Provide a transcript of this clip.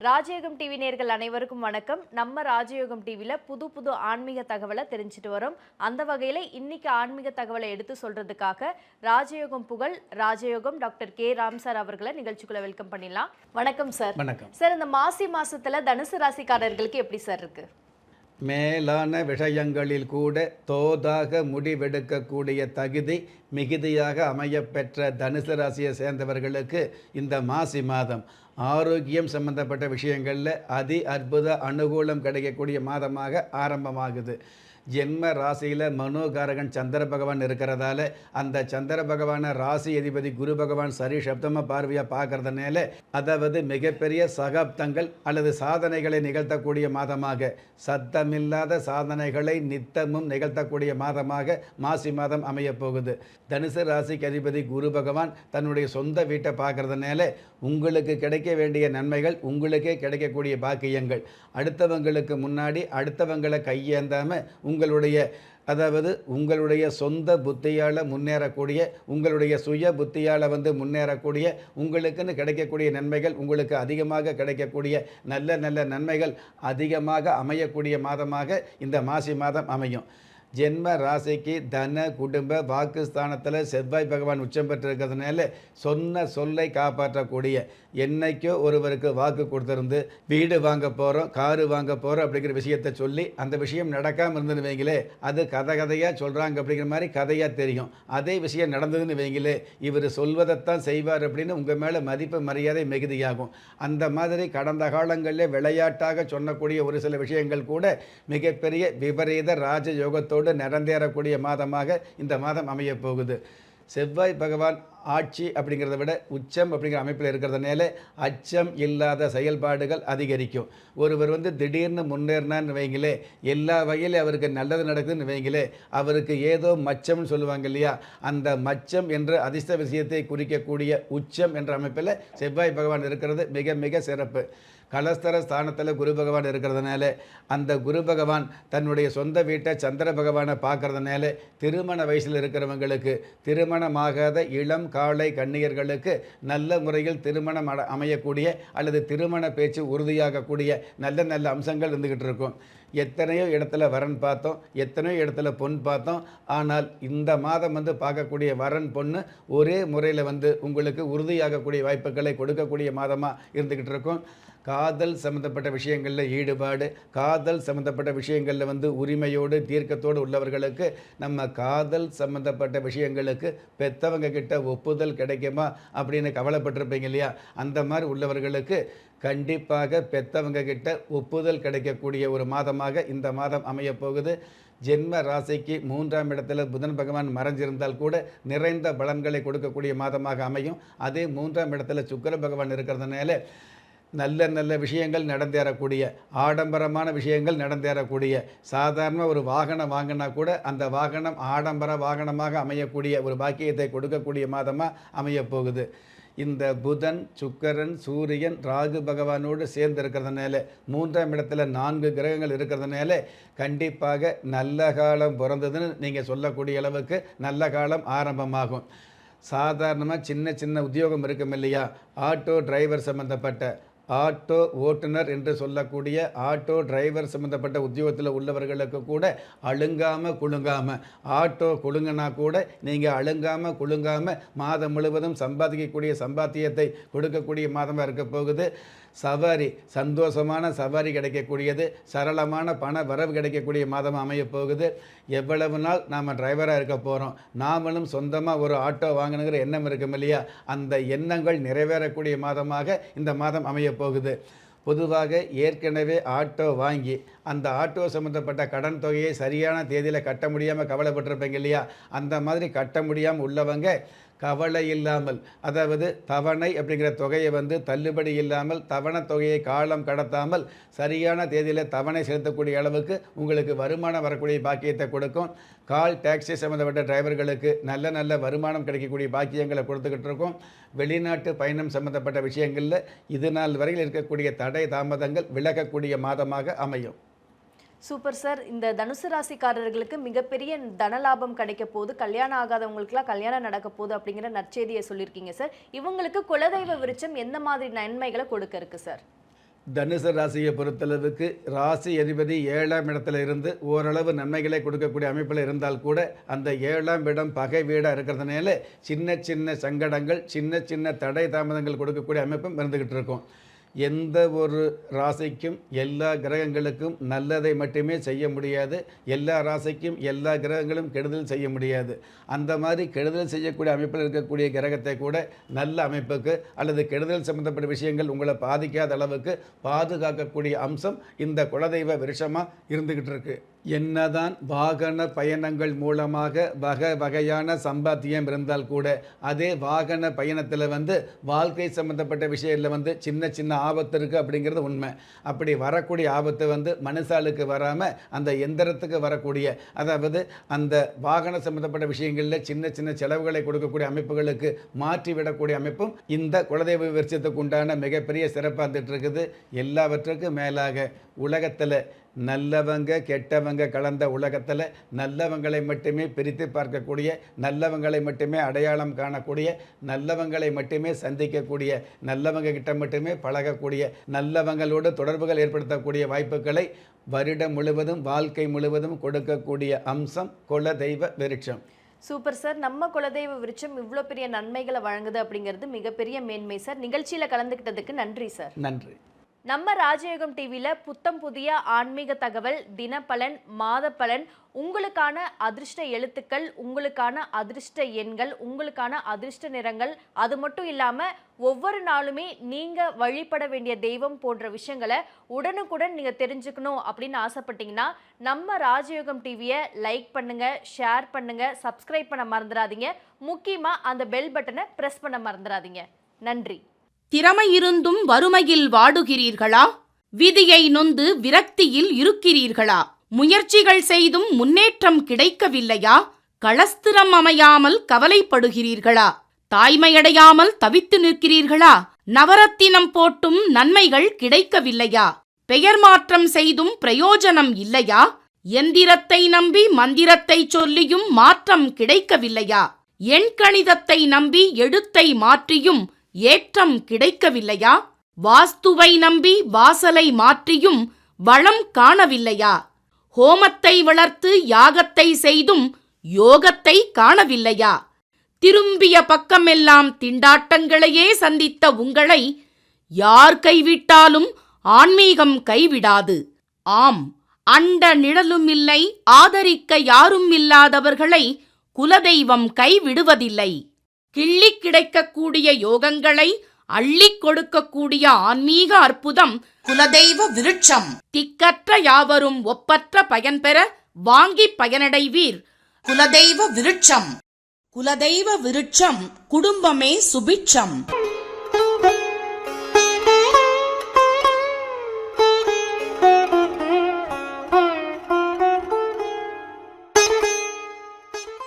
ராஜயோகம் டிவி நேயர்கள் அனைவருக்கும் வணக்கம். நம்ம ராஜயோகம் டிவில புது புது ஆன்மீக தகவலை தெரிஞ்சுட்டு வரோம். அந்த வகையில இன்னைக்கு ஆன்மீக தகவலை எடுத்து சொல்றதுக்காக ராஜயோகம் புகழ் ராஜயோகம் டாக்டர் கே ராம் சார் அவர்களை நிகழ்ச்சிக்குள்ள வெல்கம் பண்ணிடலாம். வணக்கம் சார். வணக்கம் சார், இந்த மாசி மாசத்துல தனுசு ராசிக்காரர்களுக்கு எப்படி சார் இருக்கு? மேலான விஷயங்களில் கூட தோதாக முடிவெடுக்கக்கூடிய தகுதி மிகுதியாக அமையப்பெற்ற தனுசு ராசியை சேர்ந்தவர்களுக்கு இந்த மாசி மாதம் ஆரோக்கியம் சம்பந்தப்பட்ட விஷயங்களில் அதி அற்புத அனுகூலம் கிடைக்கக்கூடிய மாதமாக ஆரம்பமாகுது. ஜென்ம ராசியில் மனோகாரகன் சந்திர பகவான் இருக்கிறதால அந்த சந்திர பகவானை ராசி அதிபதி குரு பகவான் சரி சப்தம பார்வையாக பார்க்கறதுனால அதாவது மிகப்பெரிய சகாப்தங்கள் அல்லது சாதனைகளை நிகழ்த்தக்கூடிய மாதமாக, சத்தமில்லாத சாதனைகளை நித்தமும் நிகழ்த்தக்கூடிய மாதமாக மாசி மாதம் அமையப்போகுது. தனுசு ராசிக்கு அதிபதி குரு பகவான் தன்னுடைய சொந்த வீட்டை பார்க்கறதுனால உங்களுக்கு கிடைக்க வேண்டிய நன்மைகள் உங்களுக்கே கிடைக்கக்கூடிய பாக்கியங்கள், அடுத்தவங்களுக்கு முன்னாடி அடுத்தவங்களை கையேந்தாமல் உங்களுடைய சொந்த புத்தியால் முன்னேறக்கூடிய, உங்களுடைய சுய புத்தியால் முன்னேறக்கூடிய, உங்களுக்குன்னு கிடைக்கக்கூடிய நன்மைகள் உங்களுக்கு அதிகமாக கிடைக்கக்கூடிய நல்ல நல்ல நன்மைகள் அதிகமாக அமையக்கூடிய மாதமாக இந்த மாசி மாதம் அமையும். ஜென்ம ராசிக்கு தன குடும்ப வாக்குஸ்தானத்தில் செவ்வாய் பகவான் உச்சம் பெற்றிருக்கிறதுனால சொன்ன சொல்லை காப்பாற்றக்கூடிய, என்னைக்கோ ஒருவருக்கு வாக்கு கொடுத்துருந்து வீடு வாங்க போகிறோம் காரு வாங்க போகிறோம் அப்படிங்கிற விஷயத்தை சொல்லி அந்த விஷயம் நடக்காமல் இருந்துன்னு வைங்களே, அது கதையாக சொல்கிறாங்க அப்படிங்கிற மாதிரி கதையாக தெரியும். அதே விஷயம் நடந்ததுன்னு வைங்களே, இவர் சொல்வதைத்தான் செய்வார் அப்படின்னு உங்கள் மேலே மதிப்பு மரியாதை மிகுதியாகும். அந்த மாதிரி கடந்த காலங்களில் விளையாட்டாக சொன்னக்கூடிய ஒரு சில விஷயங்கள் கூட மிகப்பெரிய விபரீத ராஜயோகத்தோடு நடந்தேறக்கூடிய மாதமாக இந்த மாதம் அமைய போகுது. செவ்வாய் பகவான் ஆட்சி அப்படிங்கிறத விட உச்சம் அப்படிங்கிற அமைப்பில் இருக்கிறதுனால அச்சம் இல்லாத செயல்பாடுகள் அதிகரிக்கும். ஒருவர் திடீர்னு முன்னேறினான்னு வைங்களே, எல்லா வகையிலும் அவருக்கு நல்லது நடக்குதுன்னு வைங்களே, அவருக்கு ஏதோ மச்சம்னு சொல்லுவாங்க இல்லையா, அந்த மச்சம் என்ற அதிர்ஷ்ட விஷயத்தை குறிக்கக்கூடிய உச்சம் என்ற அமைப்பில் செவ்வாய் பகவான் இருக்கிறது மிக மிக சிறப்பு. கலஸ்தர ஸ்தானத்தில் குரு பகவான் இருக்கிறதுனால அந்த குரு பகவான் தன்னுடைய சொந்த வீட்டை சந்திர பகவானை பார்க்கறதுனால திருமண வயசில் இருக்கிறவங்களுக்கு, திருமணமாகாத இளம் காளை கன்னியர்களுக்கு நல்ல முறையில் திருமணம் அமையக்கூடிய அல்லது திருமண பேச்சு உறுதியாகக்கூடிய நல்ல நல்ல அம்சங்கள் இருந்துக்கிட்டு இருக்கும். எத்தனையோ இடத்துல வரன் பார்த்தோம், எத்தனையோ இடத்துல பொன் பார்த்தோம். ஆனால் இந்த மாதம் பார்க்கக்கூடிய வரன் பொண்ணு ஒரே முறையில் உங்களுக்கு உறுதியாகக்கூடிய வாய்ப்புகளை கொடுக்கக்கூடிய மாதமாக இருந்துக்கிட்டு இருக்கும். காதல் சம்மந்தப்பட்ட விஷயங்களில் ஈடுபாடு, காதல் சம்மந்தப்பட்ட விஷயங்களில் உரிமையோடு தீர்க்கத்தோடு உள்ளவர்களுக்கு, நம்ம காதல் சம்மந்தப்பட்ட விஷயங்களுக்கு பெற்றவங்க கிட்ட ஒப்புதல் கிடைக்குமா அப்படின்னு கவலைப்பட்டிருப்பீங்க இல்லையா, அந்த மாதிரி உள்ளவர்களுக்கு கண்டிப்பாக பெற்றவங்க கிட்ட ஒப்புதல் கிடைக்கக்கூடிய ஒரு மாதமாக இந்த மாதம் அமையப்போகுது. ஜென்ம ராசிக்கு 3ஆம் இடத்துல புதன் பகவான் மறைஞ்சிருந்தால் கூட நிறைந்த பலன்களை கொடுக்கக்கூடிய மாதமாக அமையும். அதே 3ஆம் இடத்துல சுக்கிர பகவான் இருக்கிறதுனால நல்ல நல்ல விஷயங்கள் நடந்தேறக்கூடிய, ஆடம்பரமான விஷயங்கள் நடந்தேறக்கூடிய, சாதாரண ஒரு வாகனம் வாங்கினா கூட அந்த வாகனம் ஆடம்பர வாகனமாக அமையக்கூடிய ஒரு பாக்கியத்தை கொடுக்கக்கூடிய மாதமாக அமையப்போகுது. இந்த புதன் சுக்கிரன் சூரியன் ராகு பகவானோடு சேர்ந்து இருக்கிறதுனால 3ஆம் இடத்துல 4 கிரகங்கள் இருக்கிறதுனால கண்டிப்பாக நல்ல காலம் பிறந்ததுன்னு நீங்கள் சொல்லக்கூடிய அளவுக்கு நல்ல காலம் ஆரம்பமாகும். சாதாரணமாக சின்ன சின்ன உத்தியோகம் இருக்கும் இல்லையா, ஆட்டோ டிரைவர் சம்மந்தப்பட்ட, ஆட்டோ ஓட்டுநர் என்று சொல்லக்கூடிய ஆட்டோ டிரைவர் சம்மந்தப்பட்ட உத்தியோகத்தில் உள்ளவர்களுக்கு கூட அழுங்காமல் குலுங்காமல், ஆட்டோ குலுங்கினா கூட நீங்கள் அழுங்காமல் குலுங்காமல் மாதம் முழுவதும் சம்பாதிக்கக்கூடிய சம்பாத்தியத்தை கொடுக்கக்கூடிய மாதமாக இருக்க போகுது. சவாரி, சந்தோஷமான சவாரி கிடைக்கக்கூடியது, சரளமான பண வரவு கிடைக்கக்கூடிய மாதம் அமைய போகுது. எவ்வளவு நாள் நாம் டிரைவராக இருக்க போகிறோம், நாமளும் சொந்தமாக ஒரு ஆட்டோ வாங்கணுங்கிற எண்ணம் இருக்கும் இல்லையா, அந்த எண்ணங்கள் நிறைவேறக்கூடிய மாதமாக இந்த மாதம் அமைய போகுது. பொதுவாக ஏற்கனவே ஆட்டோ வாங்கி அந்த ஆட்டோ சம்மந்தப்பட்ட கடன் தொகையை சரியான தேதியில் கட்ட முடியாமல் கவலைப்பட்டிருப்பீங்க இல்லையா, அந்த மாதிரி கட்ட முடியாமல் உள்ளவங்க கவலை இல்லாமல், அதாவது தவணை அப்படிங்கிற தொகையை தள்ளுபடி இல்லாமல் தவணை தொகையை காலம் கடத்தாமல் சரியான தேதியில் தவணை செலுத்தக்கூடிய அளவுக்கு உங்களுக்கு வருமானம் வரக்கூடிய பாக்கியத்தை கொடுக்கும். கால் டாக்ஸி சம்மந்தப்பட்ட டிரைவர்களுக்கு நல்ல நல்ல வருமானம் கிடைக்கக்கூடிய பாக்கியங்களை கொடுத்துக்கிட்டு இருக்கோம். வெளிநாட்டு பயணம் சம்மந்தப்பட்ட விஷயங்களில் இது நாள் வரையில் இருக்கக்கூடிய தடை தாமதங்கள் விலகக்கூடிய மாதமாக அமையும். Super sir. இந்த தனுசு ராசிக்காரர்களுக்கு மிகப்பெரிய தனலாபம் கிடைக்க போகுது, கல்யாணம் ஆகாதவங்களுக்குலாம் கல்யாணம் நடக்க போகுது அப்படிங்கிற நற்செய்தியை சொல்லியிருக்கீங்க சார். இவங்களுக்கு குலதெய்வ விருட்சம் எந்த மாதிரி நன்மைகளை கொடுக்க இருக்கு சார்? தனுசு ராசியை பொறுத்தளவுக்கு ராசி அதிபதி 7ஆம் இடத்துல இருந்து ஓரளவு நன்மைகளை கொடுக்கக்கூடிய அமைப்பில் இருந்தால் கூட அந்த 7ஆம் இடம் பகை வீடாக இருக்கிறதுனால சின்ன சின்ன சங்கடங்கள், சின்ன சின்ன தடை தாமதங்கள் கொடுக்கக்கூடிய அமைப்பும் இருந்துக்கிட்டு இருக்கும். எந்த ஒரு ராசிக்கும் எல்லா கிரகங்களுக்கும் நல்லதை மட்டுமே செய்ய முடியாது, எல்லா ராசிக்கும் எல்லா கிரகங்களும் கெடுதல் செய்ய முடியாது. அந்த மாதிரி கெடுதல் செய்யக்கூடிய அமைப்பில் இருக்கக்கூடிய கிரகத்தை கூட நல்ல அமைப்புக்கு அல்லது கெடுதல் சம்பந்தப்பட்ட விஷயங்கள் உங்களை பாதிக்காத அளவுக்கு பாதுகாக்கக்கூடிய அம்சம் இந்த குலதெய்வ விருட்சமாக இருந்துக்கிட்டு இருக்கு. என்னதான் வாகன பயணங்கள் மூலமாக வகை வகையான சம்பாத்தியம் இருந்தால் கூட அதே வாகன பயணத்தில் வாழ்க்கை சம்மந்தப்பட்ட விஷயத்தில் சின்ன சின்ன ஆபத்து இருக்குது அப்படிங்கிறது உண்மை. அப்படி வரக்கூடிய ஆபத்து மனுஷாளுக்கு வராமல் அந்த எந்திரத்துக்கு வரக்கூடிய, அதாவது அந்த வாகன சம்மந்தப்பட்ட விஷயங்களில் சின்ன சின்ன செலவுகளை கொடுக்கக்கூடிய அமைப்புகளுக்கு மாற்றிவிடக்கூடிய அமைப்பும் இந்த குலதெய்வ விருட்சத்துக்கு உண்டான மிகப்பெரிய சிறப்பாக இருந்துட்டு இருக்குது. எல்லாவற்றுக்கும் மேலாக உலகத்தில் நல்லவங்க கெட்டவங்க கலந்த உலகத்தில் நல்லவங்களை மட்டுமே பிரித்து பார்க்கக்கூடிய, நல்லவங்களை மட்டுமே அடையாளம் காணக்கூடிய, நல்லவங்களை மட்டுமே சந்திக்கக்கூடிய, நல்லவங்க கிட்ட மட்டுமே பழகக்கூடிய, நல்லவங்களோடு தொடர்புகள் ஏற்படுத்தக்கூடிய வாய்ப்புகளை வருடம் முழுவதும் வாழ்க்கை முழுவதும் கொடுக்கக்கூடிய அம்சம் குலதெய்வ விருட்சம். Super sir. நம்ம குலதெய்வ விருட்சம் இவ்வளோ பெரிய நன்மைகளை வழங்குது அப்படிங்கிறது மிகப்பெரிய மேன்மை சார். நிகழ்ச்சியில் கலந்துக்கிட்டதுக்கு நன்றி சார். நன்றி. நம்ம ராஜயோகம் டிவியில் புத்தம் புதிய ஆன்மீக தகவல், தினப்பலன், மாத பலன், உங்களுக்கான அதிர்ஷ்ட எழுத்துக்கள், உங்களுக்கான அதிர்ஷ்ட எண்கள், உங்களுக்கான அதிர்ஷ்ட நிறங்கள், அது மட்டும் இல்லாமல் ஒவ்வொரு நாளுமே நீங்கள் வழிபட வேண்டிய தெய்வம் போன்ற விஷயங்களை உடனுக்குடன் நீங்கள் தெரிஞ்சுக்கணும் அப்படின்னு ஆசைப்பட்டீங்கன்னா நம்ம ராஜயோகம் டிவியை லைக் பண்ணுங்கள், ஷேர் பண்ணுங்கள், சப்ஸ்கிரைப் பண்ண மறந்துடாதீங்க. முக்கியமாக அந்த பெல் பட்டனை ப்ரெஸ் பண்ண மறந்துடாதீங்க. நன்றி. திறமை இருந்தும் வறுமையில் வாடுகிறீர்களா? விதியை நொந்து விரக்தியில் இருக்கிறீர்களா? முயற்சிகள் செய்தும் முன்னேற்றம் கிடைக்கவில்லையா? களஸ்திரம் அமையாமல் கவலைப்படுகிறீர்களா? தாய்மையடையாமல் தவித்து நிற்கிறீர்களா? நவரத்தினம் போட்டும் நன்மைகள் கிடைக்கவில்லையா? பெயர் மாற்றம் செய்தும் பிரயோஜனம் இல்லையா? எந்திரத்தை நம்பி மந்திரத்தை சொல்லியும் மாற்றம் கிடைக்கவில்லையா? எண்கணிதத்தை நம்பி எழுத்தை மாற்றியும் ஏற்றம் கிடைக்கவில்லையா? வாஸ்துவை நம்பி வாசலை மாற்றியும் வளம் காணவில்லையா? ஹோமத்தை வளர்த்து யாகத்தை செய்தும் யோகத்தை காணவில்லையா? திரும்பிய பக்கமெல்லாம் திண்டாட்டங்களையே சந்தித்த உங்களை யார் கைவிட்டாலும் ஆன்மீகம் கைவிடாது. ஆம், அண்ட நிழலுமில்லை, ஆதரிக்க யாரும் இல்லாதவர்களை குலதெய்வம் கைவிடுவதில்லை. கிள்ளி கிடைக்கக்கூடிய யோகங்களை அள்ளிக் கொடுக்கக்கூடிய ஆன்மீக அற்புதம் குலதெய்வ விருட்சம். திக்கற்ற யாவரும் ஒப்பற்ற பயன்பெற வாங்கி பயனடைவீர். குலதெய்வ விருட்சம். குலதெய்வ விருட்சம் குடும்பமே சுபிட்சம்.